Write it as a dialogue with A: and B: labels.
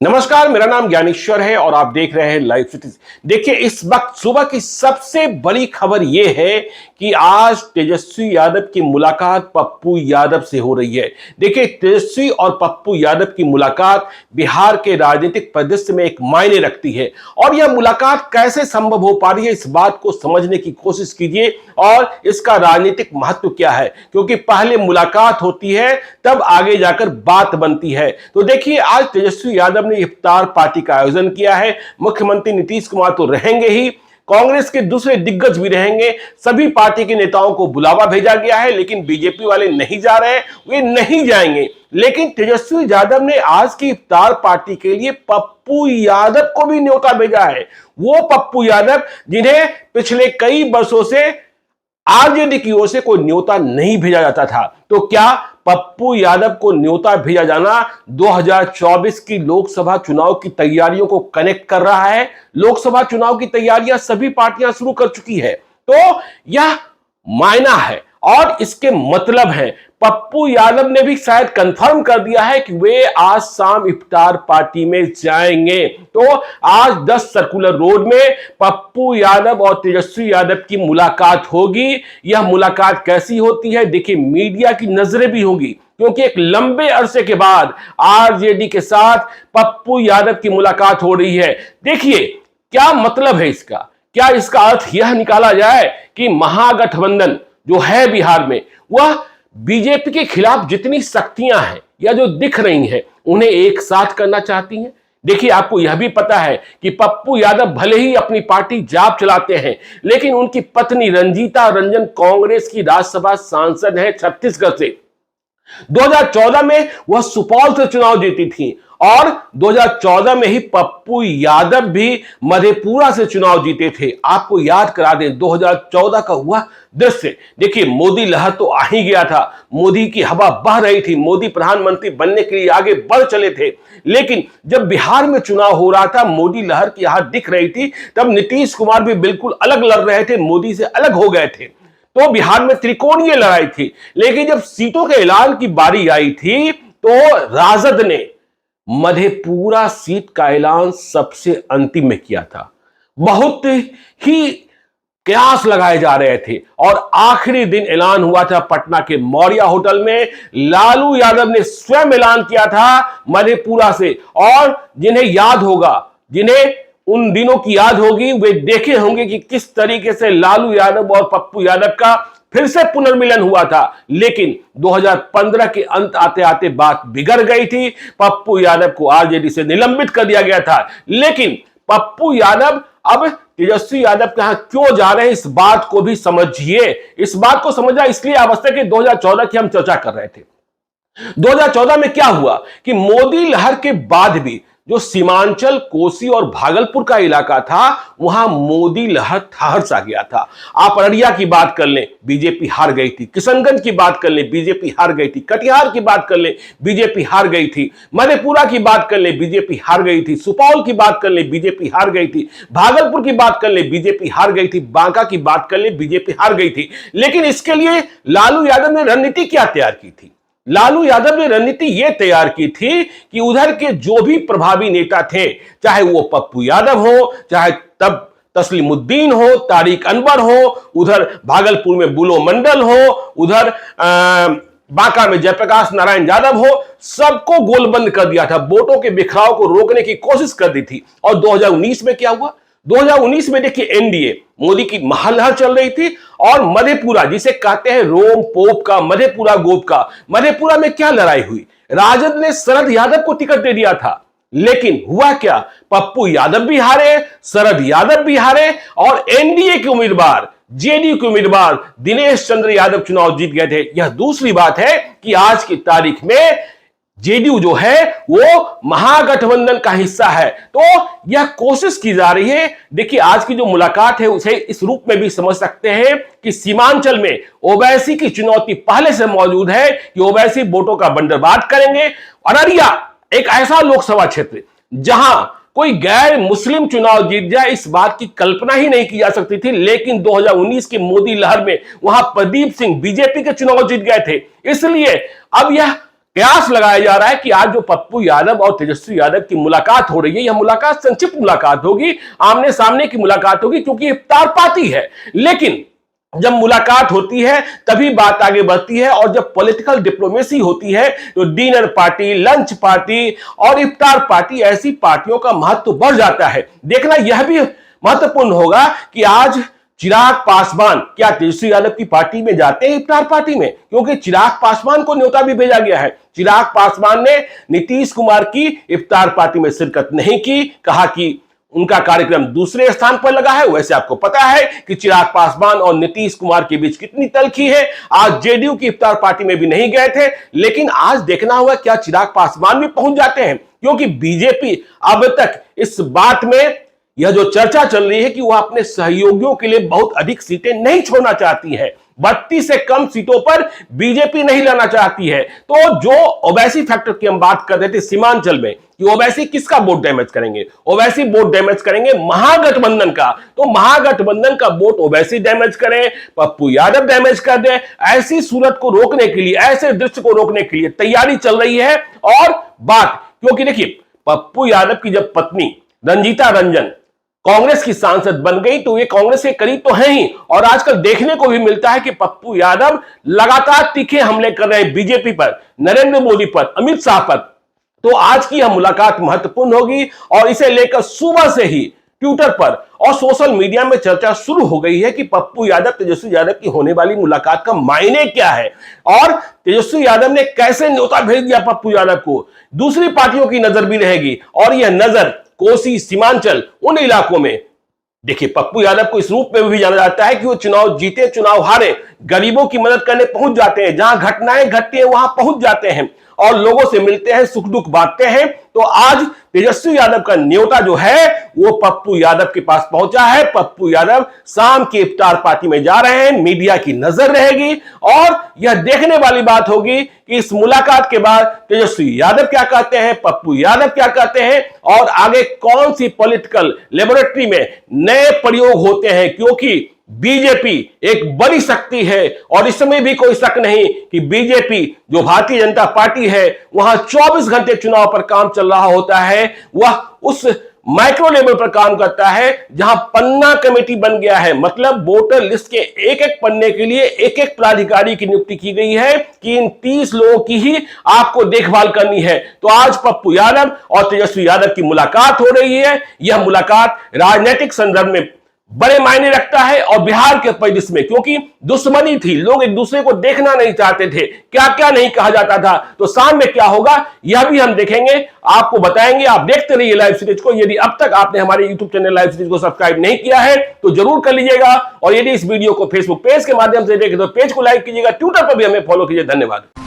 A: नमस्कार, मेरा नाम ज्ञानेश्वर है और आप देख रहे हैं लाइव सिटी। देखिए, इस वक्त सुबह की सबसे बड़ी खबर यह है कि आज तेजस्वी यादव की मुलाकात पप्पू यादव से हो रही है। देखिए, तेजस्वी और पप्पू यादव की मुलाकात बिहार के राजनीतिक परिदृश्य में एक मायने रखती है और यह मुलाकात कैसे संभव हो पा रही है, इस बात को समझने की कोशिश कीजिए और इसका राजनीतिक महत्व क्या है, क्योंकि पहले मुलाकात होती है तब आगे जाकर बात बनती है। तो देखिए, आज तेजस्वी यादव ने इफ्तार पार्टी का आयोजन किया है। मुख्यमंत्री नीतीश कुमार तो रहेंगे ही, कांग्रेस के दूसरे दिग्गज भी रहेंगे। सभी पार्टी के नेताओं को बुलावा भेजा गया है, लेकिन बीजेपी वाले नहीं जा रहे, वे नहीं जाएंगे। लेकिन तेजस्वी यादव ने आज की इफ्तार पार्टी के लिए पप्पू यादव को भी न्योता भेजा है। वो पप्पू यादव जिन्हें पिछले कई वर्षों से आरजेडी की ओर से कोई न्योता नहीं भेजा जाता था। तो क्या पप्पू यादव को न्योता भेजा जाना 2024 की लोकसभा चुनाव की तैयारियों को कनेक्ट कर रहा है? लोकसभा चुनाव की तैयारियां सभी पार्टियां शुरू कर चुकी है, तो यह मायना है और इसके मतलब है। पप्पू यादव ने भी शायद कंफर्म कर दिया है कि वे आज शाम इफ्तार पार्टी में जाएंगे। तो आज 10 सर्कुलर रोड में पप्पू यादव और तेजस्वी यादव की मुलाकात होगी। यह मुलाकात कैसी होती है, देखिए, मीडिया की नजरें भी होंगी, क्योंकि एक लंबे अरसे के बाद आरजेडी के साथ पप्पू यादव की मुलाकात हो रही है। देखिए, क्या मतलब है इसका? क्या इसका अर्थ यह निकाला जाए कि महागठबंधन जो है बिहार में, वह बीजेपी के खिलाफ जितनी शक्तियां हैं या जो दिख रही हैं, उन्हें एक साथ करना चाहती हैं? देखिए, आपको यह भी पता है कि पप्पू यादव भले ही अपनी पार्टी जाप चलाते हैं, लेकिन उनकी पत्नी रंजीता रंजन कांग्रेस की राज्यसभा सांसद है छत्तीसगढ़ से। 2014 में वह सुपौल से चुनाव जीती थी और 2014 में ही पप्पू यादव भी मधेपुरा से चुनाव जीते थे। आपको याद करा दें 2014 का हुआ दृश्य। देखिए, मोदी लहर तो आ ही गया था, मोदी की हवा बह रही थी, मोदी प्रधानमंत्री बनने के लिए आगे बढ़ चले थे। लेकिन जब बिहार में चुनाव हो रहा था, मोदी लहर की यहां दिख रही थी, तब नीतीश कुमार भी बिल्कुल अलग लड़ रहे थे, मोदी से अलग हो गए थे। तो बिहार में त्रिकोणीय लड़ाई थी। लेकिन जब सीटों के ऐलान की बारी आई थी, तो राजद ने मधेपुरा सीट का ऐलान सबसे अंतिम में किया था। बहुत ही कयास लगाए जा रहे थे और आखिरी दिन ऐलान हुआ था पटना के मौर्या होटल में। लालू यादव ने स्वयं ऐलान किया था मधेपुरा से। और जिन्हें याद होगा, जिन्हें उन दिनों की याद होगी, वे देखे होंगे कि किस तरीके से लालू यादव और पप्पू यादव का फिर से पुनर्मिलन हुआ था। लेकिन 2015 के अंत आते आते बात बिगड़ गई थी। पप्पू यादव को आरजेडी से निलंबित कर दिया गया था। लेकिन पप्पू यादव अब तेजस्वी यादव के यहां क्यों जा रहे हैं, इस बात को भी समझिए। इस बात को समझना इसलिए आवश्यक है, 2014 की हम चर्चा कर रहे थे। 2014 में क्या हुआ कि मोदी लहर के बाद भी जो सीमांचल, कोसी और भागलपुर का इलाका था, वहां मोदी लहर ठहर सा गया था। आप अररिया की बात कर लें, बीजेपी हार गई थी। किशनगंज की बात कर लें, बीजेपी हार गई थी। कटिहार की बात कर लें, बीजेपी हार गई थी। मधेपुरा की बात कर लें, बीजेपी हार गई थी। सुपौल की बात कर लें, बीजेपी हार गई थी। भागलपुर की बात कर लें, बीजेपी हार गई थी। बांका की बात कर लें, बीजेपी हार गई थी। लेकिन इसके लिए लालू यादव ने रणनीति क्या तैयार की थी? लालू यादव ने रणनीति यह तैयार की थी कि उधर के जो भी प्रभावी नेता थे, चाहे वो पप्पू यादव हो, चाहे तब तस्लीमुद्दीन हो, तारिक अनवर हो, उधर भागलपुर में बुलो मंडल हो, उधर बांका में जयप्रकाश नारायण यादव हो, सबको गोलबंद कर दिया था। वोटों के बिखराव को रोकने की कोशिश कर दी थी। और 2019 में क्या हुआ? 2019 में देखिए, एनडीए, मोदी की महालहर चल रही थी और मधेपुरा, जिसे कहते हैं रोम पोप का, मधेपुरा गोप का, मधेपुरा में क्या लड़ाई हुई? राजद ने शरद यादव को टिकट दे दिया था। लेकिन हुआ क्या? पप्पू यादव भी हारे, शरद यादव भी हारे और एनडीए के उम्मीदवार, जेडीयू के उम्मीदवार दिनेश चंद्र यादव चुनाव जीत गए थे। यह दूसरी बात है कि आज की तारीख में जेडीयू जो है वो महागठबंधन का हिस्सा है। तो यह कोशिश की जा रही है। देखिए, आज की जो मुलाकात है उसे इस रूप में भी समझ सकते हैं कि सीमांचल में ओवैसी की चुनौती पहले से मौजूद है कि ओवैसी वोटों का बंदरबाट करेंगे। अररिया एक ऐसा लोकसभा क्षेत्र जहां कोई गैर मुस्लिम चुनाव जीत जाए, इस बात की कल्पना ही नहीं की जा सकती थी। लेकिन 2019 की मोदी लहर में वहां प्रदीप सिंह बीजेपी के चुनाव जीत गए थे। इसलिए अब यह कयास लगाया जा रहा है कि आज जो पप्पू यादव और तेजस्वी यादव की मुलाकात हो रही है, यह मुलाकात संक्षिप्त मुलाकात होगी, आमने सामने की मुलाकात होगी, क्योंकि इफ्तार पार्टी है। लेकिन जब मुलाकात होती है तभी बात आगे बढ़ती है, और जब पॉलिटिकल डिप्लोमेसी होती है तो डिनर पार्टी, लंच पार्टी और इफ्तार पार्टी, ऐसी पार्टियों का महत्व बढ़ जाता है। देखना यह भी महत्वपूर्ण होगा कि आज चिराग पासवान क्या तेजस्वी यादव की पार्टी में जाते हैं, इफ्तार पार्टी में, क्योंकि चिराग पासवान को न्योता भी भेजा गया है। चिराग पासवान ने नीतीश कुमार की इफ्तार पार्टी में शिरकत नहीं की, कहा कि उनका कार्यक्रम दूसरे स्थान पर लगा है। वैसे आपको पता है कि चिराग पासवान और नीतीश कुमार के बीच कितनी तल्खी है। आज जेडीयू की इफ्तार पार्टी में भी नहीं गए थे, लेकिन आज देखना होगा क्या चिराग पासवान भी पहुंच जाते हैं, क्योंकि बीजेपी अब तक इस बात में यह जो चर्चा चल रही है कि वह अपने सहयोगियों के लिए बहुत अधिक सीटें नहीं छोड़ना चाहती है। 32 से कम सीटों पर बीजेपी नहीं लाना चाहती है। तो जो ओवैसी फैक्टर की हम बात कर रहे थे सीमांचल में, कि ओवैसी किसका वोट डैमेज करेंगे, ओवैसी वोट डैमेज करेंगे महागठबंधन का। तो महागठबंधन का वोट ओवैसी डैमेज करें, पप्पू यादव डैमेज कर दे, ऐसी सूरत को रोकने के लिए, ऐसे दृश्य को रोकने के लिए तैयारी चल रही है। और बात, क्योंकि देखिए पप्पू यादव की जब पत्नी रंजीता रंजन कांग्रेस की सांसद बन गई तो ये कांग्रेस के करीब तो है ही, और आजकल देखने को भी मिलता है कि पप्पू यादव लगातार तीखे हमले कर रहे हैं बीजेपी पर, नरेंद्र मोदी पर, अमित शाह पर। तो आज की यह मुलाकात महत्वपूर्ण होगी, और इसे लेकर सुबह से ही ट्विटर पर और सोशल मीडिया में चर्चा शुरू हो गई है कि पप्पू यादव तेजस्वी यादव की होने वाली मुलाकात का मायने क्या है, और तेजस्वी यादव ने कैसे न्योता भेज दिया पप्पू यादव को। दूसरी पार्टियों की नजर भी रहेगी, और यह नजर कोसी, सीमांचल, उन इलाकों में। देखिए पप्पू यादव को इस रूप में भी जाना जाता है कि वो चुनाव जीते चुनाव हारे, गरीबों की मदद करने पहुंच जाते हैं, जहां घटनाएं घटती हैं वहां पहुंच जाते हैं और लोगों से मिलते हैं, सुख दुख बांटते हैं। तो आज तेजस्वी यादव का न्योता जो है वो पप्पू यादव के पास पहुंचा है। पप्पू यादव शाम की इफ्तार पार्टी में जा रहे हैं, मीडिया की नजर रहेगी, और यह देखने वाली बात होगी कि इस मुलाकात के बाद तेजस्वी यादव क्या कहते हैं, पप्पू यादव क्या कहते हैं, और आगे कौन सी पॉलिटिकल लेबोरेटरी में नए प्रयोग होते हैं। क्योंकि बीजेपी एक बड़ी शक्ति है, और इसमें भी कोई शक नहीं कि बीजेपी जो भारतीय जनता पार्टी है, वहां 24 घंटे चुनाव पर काम चल रहा होता है। वह उस माइक्रो लेवल पर काम करता है जहां पन्ना कमेटी बन गया है, मतलब वोटर लिस्ट के एक एक पन्ने के लिए एक एक पदाधिकारी की नियुक्ति की गई है कि इन 30 लोगों की ही आपको देखभाल करनी है। तो आज पप्पू यादव और तेजस्वी यादव की मुलाकात हो रही है। यह मुलाकात राजनीतिक संदर्भ में बड़े मायने रखता है, और बिहार के परिदृश्य में, क्योंकि दुश्मनी थी, लोग एक दूसरे को देखना नहीं चाहते थे, क्या क्या नहीं कहा जाता था। तो शाम में क्या होगा यह भी हम देखेंगे, आपको बताएंगे। आप देखते रहिए लाइव सीरीज को। यदि अब तक आपने हमारे यूट्यूब चैनल लाइव सीरीज को सब्सक्राइब नहीं किया है तो जरूर कर लीजिएगा, और यदि इस वीडियो को फेसबुक पेज के माध्यम से देखें तो पेज को लाइक कीजिएगा, ट्विटर पर भी हमें फॉलो कीजिए। धन्यवाद।